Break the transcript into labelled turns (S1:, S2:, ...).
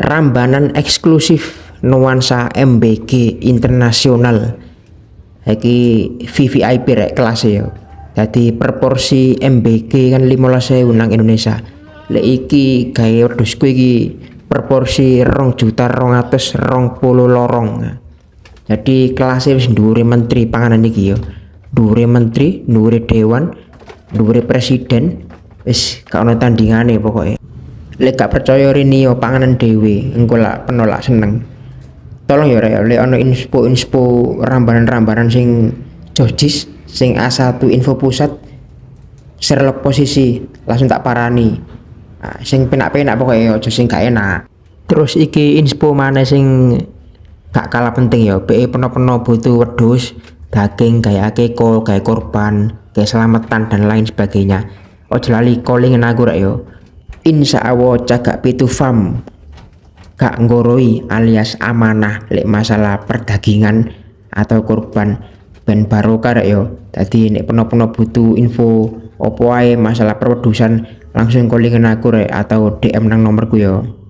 S1: Rambanan eksklusif nuansa MBG internasional. Iki VVIP rek kelas ya. Jadi per porsi MBG kan 15.000 nang Indonesia. Lek iki gawe wedhusku iki per porsi 2.220 lorong. Jadi kelasnya wis dhuwure menteri panganan iki ya. Dhuwure menteri, dhuwure dewan, dhuwure presiden, wis gak ono tandingane pokoknya. Lek gak percaya rini yo panganan dhewe, engko lak penolak seneng. Tolong ya rek, lek ono inspo rambanan-rambanan sing jojis, sing A1 info pusat, Sherlock posisi, langsung tak parani. Nah, sing penak-penak pokoknya aja sing gak enak. Terus iki inspo mana sing gak kalah penting ya, be peno-peno butuh wedhus, daging kayak akeko, kayak korban, kayak selamatan dan lain sebagainya. Ojo lali calling aku rek yo. Insya Allah cagak pitu farm gak nggoroi alias amanah lek masalah perdagingan atau korban ben barokah rek yo. Tadi nek peno-peno butuh info opo ae masalah perwedusan langsung calling aku rek atau DM nang nomorku yo.